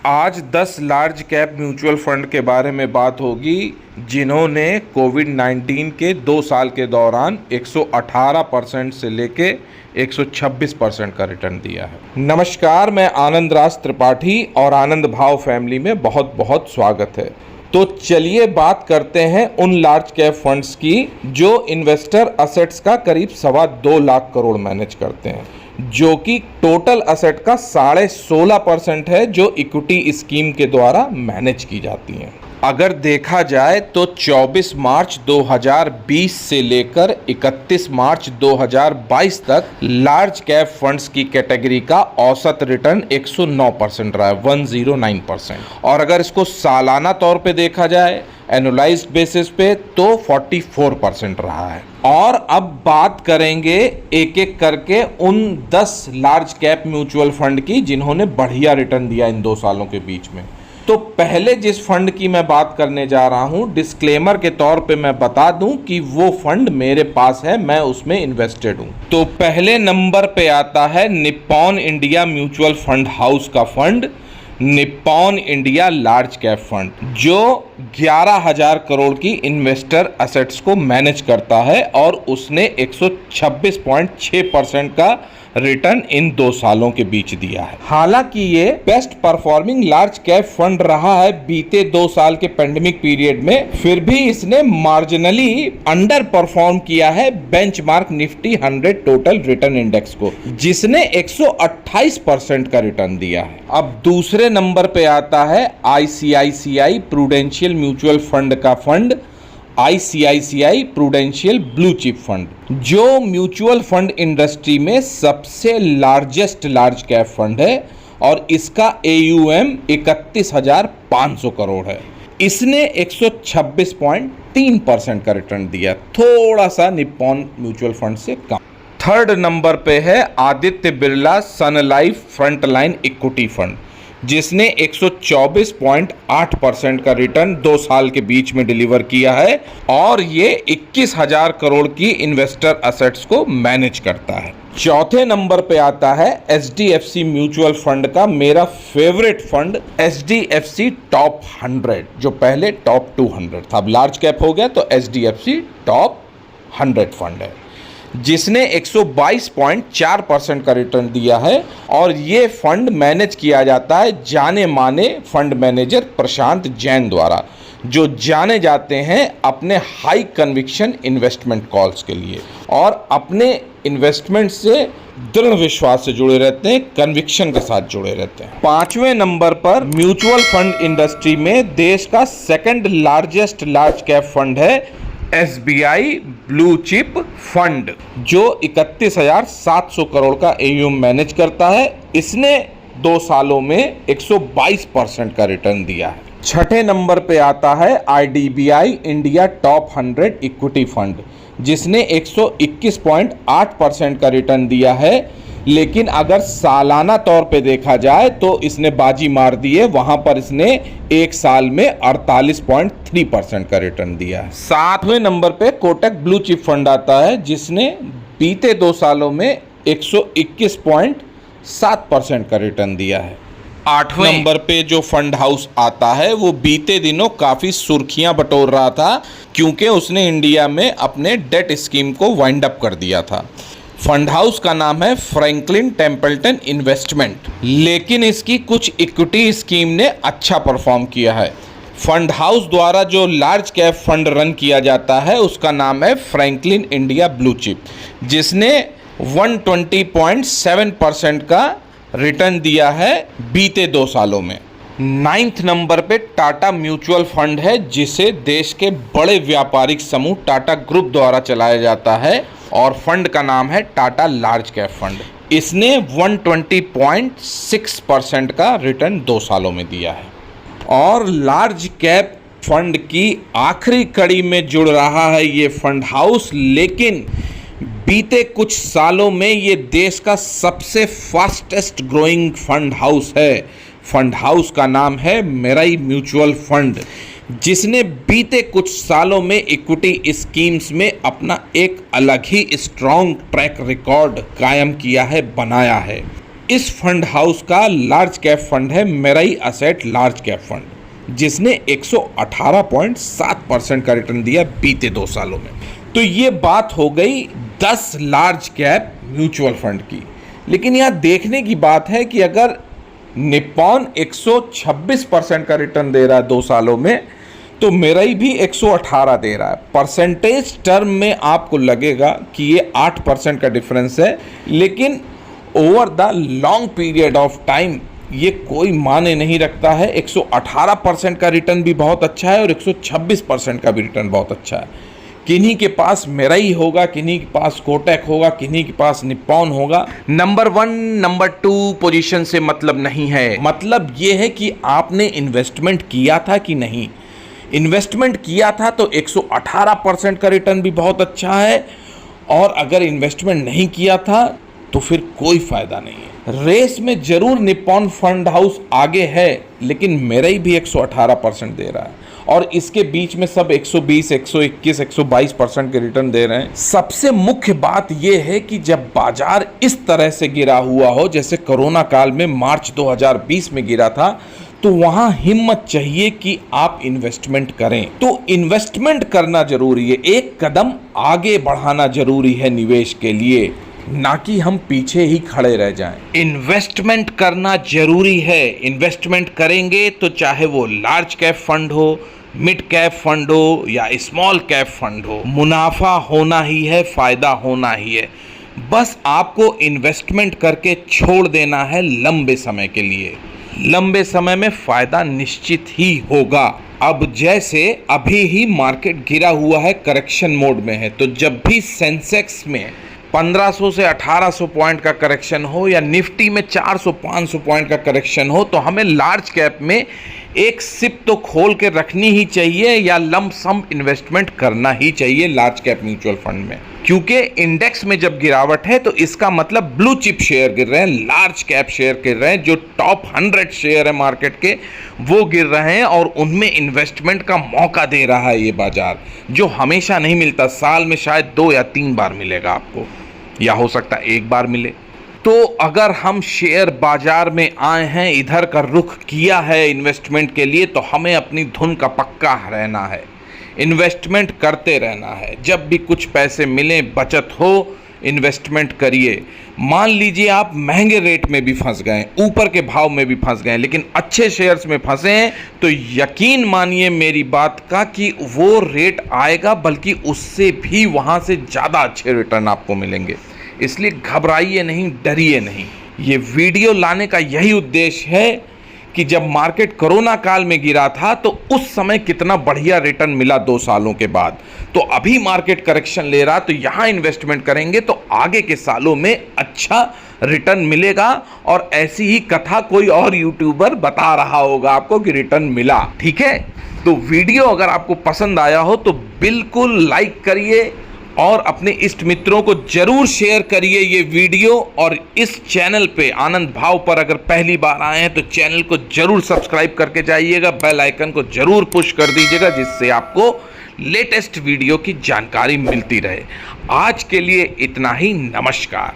आज 10 large cap mutual fund के बारे में बात होगी जिन्होंने कोविड-19 के 2 साल के दौरान 118% से लेके 126% का रिटर्न दिया है। नमस्कार, मैं आनंद राज त्रिपाठी और आनंद भाव फैमिली में बहुत बहुत स्वागत है। तो चलिए बात करते हैं उन लार्ज कैप फंड्स की जो इन्वेस्टर असेट्स का करीब 2.25 लाख करोड़ मैनेज करते हैं, जो कि टोटल असेट का 16.5% है जो इक्विटी स्कीम के द्वारा मैनेज की जाती हैं। अगर देखा जाए तो 24 मार्च 2020 से लेकर 31 मार्च 2022 तक लार्ज कैप फंड्स की कैटेगरी का औसत रिटर्न 109% रहा है, 109%। और अगर इसको सालाना तौर पे देखा जाए एनुअलाइज्ड बेसिस पे तो 44% रहा है। और अब बात करेंगे एक एक करके उन 10 लार्ज कैप म्यूचुअल फंड की जिन्होंने बढ़िया रिटर्न दिया इन 2 सालों के बीच में। तो पहले जिस फंड की मैं बात करने जा रहा हूं, डिस्क्लेमर के तौर पे मैं बता दूं कि वो फंड मेरे पास है, मैं उसमें इन्वेस्टेड हूं। तो पहले नंबर पे आता है Nippon India mutual fund house का fund, Nippon India large cap fund, जो 11,000 करोड़ की इन्वेस्टर असेट्स को मैनेज करता है और उसने 126.6% का रिटर्न इन 2 सालों के बीच दिया है। हालांकि ये best performing large cap fund रहा है बीते 2 साल के पेंडेमिक पीरियड में, फिर भी इसने मार्जिनली अंडर परफॉर्म किया है benchmark Nifty 100 total return index को, जिसने 128% का रिटर्न दिया है। अब दूसरे नंबर पे आता है आईसीआईसीआई प्रूडेंशियल म्यूचुअल फंड का fund, ICICI prudential blue chip fund, जो म्यूचुअल फंड इंडस्ट्री में सबसे लार्जेस्ट लार्ज कैप फंड है और इसका AUM 31,500 करोड़ है। इसने 126.3% का रिटर्न दिया, थोड़ा सा निप्पॉन म्यूचुअल फंड से कम। थर्ड नंबर पे है आदित्य बिरला सन लाइफ फ्रंटलाइन इक्विटी फंड, जिसने 124.8% का रिटर्न 2 साल के बीच में डिलीवर किया है और ये 21,000 करोड़ की इन्वेस्टर असेट्स को मैनेज करता है। चौथे नंबर पे आता है HDFC म्यूचुअल फंड का मेरा फेवरेट फंड HDFC टॉप 100, जो पहले टॉप 200 था, अब लार्ज कैप हो गया तो HDFC टॉप 100 फंड है, जिसने 122.4% का रिटर्न दिया है। और ये फंड मैनेज किया जाता है जाने माने फंड मैनेजर प्रशांत जैन द्वारा, जो जाने जाते हैं अपने हाई कन्विक्शन इन्वेस्टमेंट कॉल्स के लिए और अपने इन्वेस्टमेंट से दृढ़ विश्वास से जुड़े रहते हैं, कन्विक्शन के साथ जुड़े रहते हैं। 5वें नंबर पर म्यूचुअल फंड इंडस्ट्री में देश का second largest large cap fund है SBI ब्लू चिप फंड, जो 31,700 करोड़ का AUM मैनेज करता है। इसने 2 सालों में 122% का रिटर्न दिया है। छठे नंबर पे आता है IDBI India top 100 equity fund, जिसने 121.8% का रिटर्न दिया है। लेकिन अगर सालाना तौर पे देखा जाए तो इसने बाजी मार दी है, वहां पर इसने 1 साल में 48.3% का रिटर्न दिया है। 7वें नंबर पे कोटक ब्लू चिप फंड आता है, जिसने बीते 2 सालों में 121.7% का रिटर्न दिया है। 8वें नंबर पे जो फंड हाउस आता है वो बीते दिनों काफ़ी सुर्खियां बटोर रहा था, क्योंकि उसने इंडिया में अपने डेट स्कीम को वाइंड अप कर दिया था। फंड हाउस का नाम है फ्रैंकलिन टेम्पल्टन इन्वेस्टमेंट, लेकिन इसकी कुछ इक्विटी स्कीम ने अच्छा परफॉर्म किया है। फंड हाउस द्वारा जो लार्ज कैप फंड रन किया जाता है उसका नाम है फ्रैंकलिन इंडिया ब्लू चिप, जिसने 120.7% का रिटर्न दिया है बीते 2 सालों में। 9th नंबर पे टाटा म्यूचुअल फंड है, जिसे देश के बड़े व्यापारिक समूह टाटा ग्रुप द्वारा चलाया जाता है और फंड का नाम है टाटा लार्ज कैप फंड। इसने 120.6% का रिटर्न 2 सालों में दिया है। और लार्ज कैप फंड की आखिरी कड़ी में जुड़ रहा है ये फंड हाउस, लेकिन बीते कुछ सालों में ये देश का सबसे फास्टेस्ट ग्रोइंग फंड हाउस है। फंड हाउस का नाम है मेराई म्यूचुअल फंड। जिसने बीते कुछ सालों में इक्विटी स्कीम्स में अपना एक अलग ही स्ट्रॉन्ग ट्रैक रिकॉर्ड कायम किया है, बनाया है। इस फंड हाउस का लार्ज कैप फंड है Mirae asset large cap fund, जिसने 118.7% का रिटर्न दिया बीते 2 सालों में। तो ये बात हो गई 10 लार्ज कैप म्यूचुअल फंड की। लेकिन यहाँ देखने की बात है कि अगर निप्पॉन 126% का रिटर्न दे रहा है 2 सालों में, तो मेराई भी 118 दे रहा है। परसेंटेज टर्म में आपको लगेगा कि ये 8% का डिफरेंस है, लेकिन over the long period of time ये कोई माने नहीं रखता है। 118% का रिटर्न भी बहुत अच्छा है और 126% का भी रिटर्न बहुत अच्छा है। किन्हीं के पास मेराई होगा, किन्हीं के पास कोटक होगा, किन्हीं के पास निप्पॉन होगा। नंबर 1, नंबर 2 पोजीशन से मतलब नहीं है। मतलब ये है कि आपने इन्वेस्टमेंट किया था कि नहीं। इन्वेस्टमेंट किया था तो 118% का रिटर्न भी बहुत अच्छा है, और अगर इन्वेस्टमेंट नहीं किया था तो फिर कोई फायदा नहीं है। रेस में जरूर निप्पॉन फंड हाउस आगे है, लेकिन मेराई भी 118% दे रहा है, और इसके बीच में सब 120, 121, 122% के रिटर्न दे रहे हैं। सबसे मुख्य बात यह है कि जब बाजार इस तरह से गिरा हुआ हो, जैसे कोरोना काल में मार्च 2020 में गिरा था, तो वहां हिम्मत चाहिए कि आप इन्वेस्टमेंट करें। तो इन्वेस्टमेंट करना जरूरी है, एक कदम आगे बढ़ाना जरूरी है निवेश के लिए, ना कि हम पीछे ही खड़े रह जाएं। इन्वेस्टमेंट करना जरूरी है। इन्वेस्टमेंट करेंगे तो चाहे वो लार्ज कैप फंड हो, मिड कैप फंड हो या स्मॉल कैप फंड हो, मुनाफा होना ही है, फायदा होना ही है। बस आपको इन्वेस्टमेंट करके छोड़ देना है लंबे समय के लिए। लंबे समय में फायदा निश्चित ही होगा। अब जैसे अभी ही मार्केट गिरा हुआ है, करेक्शन मोड में है, तो जब भी सेंसेक्स में 1500 से 1800 पॉइंट का करेक्शन हो या निफ्टी में 400-500 पॉइंट का करेक्शन हो, तो हमें लार्ज कैप में एक सिप तो खोल के रखनी ही चाहिए या लंप सम इन्वेस्टमेंट करना ही चाहिए लार्ज कैप म्यूचुअल फंड में। क्योंकि इंडेक्स में जब गिरावट है तो इसका मतलब ब्लू चिप शेयर गिर रहे हैं, लार्ज कैप शेयर गिर रहे हैं, जो टॉप 100 शेयर है मार्केट के वो गिर रहे हैं, और उनमें इन्वेस्टमेंट का मौका दे रहा है ये बाजार, जो हमेशा नहीं मिलता। साल में शायद 2 या 3 बार मिलेगा आपको, या हो सकता है 1 बार मिले। तो अगर हम शेयर बाजार में आए हैं, इधर का रुख किया है इन्वेस्टमेंट के लिए, तो हमें अपनी धुन का पक्का रहना है, इन्वेस्टमेंट करते रहना है। जब भी कुछ पैसे मिले, बचत हो, इन्वेस्टमेंट करिए। मान लीजिए आप महंगे रेट में भी फंस गए, ऊपर के भाव में भी फंस गए, लेकिन अच्छे शेयर्स में फंसे हैं, तो यकीन मानिए मेरी बात का कि वो रेट आएगा, बल्कि उससे भी वहाँ से ज़्यादा अच्छे रिटर्न आपको मिलेंगे। इसलिए घबराइए नहीं, डरिए नहीं। ये वीडियो लाने का यही उद्देश्य है कि जब मार्केट कोरोना काल में गिरा था तो उस समय कितना बढ़िया रिटर्न मिला 2 सालों के बाद। तो अभी मार्केट करेक्शन ले रहा, तो यहाँ इन्वेस्टमेंट करेंगे तो आगे के सालों में अच्छा रिटर्न मिलेगा। और ऐसी ही कथा कोई और यूट्यूबर बता रहा होगा आपको कि रिटर्न मिला। ठीक है, तो वीडियो अगर आपको पसंद आया हो तो बिल्कुल लाइक करिए और अपने इष्ट मित्रों को जरूर शेयर करिए ये वीडियो। और इस चैनल पे आनंद भाव पर अगर पहली बार आए हैं तो चैनल को जरूर सब्सक्राइब करके जाइएगा, बेल आइकन को जरूर पुश कर दीजिएगा, जिससे आपको लेटेस्ट वीडियो की जानकारी मिलती रहे। आज के लिए इतना ही, नमस्कार।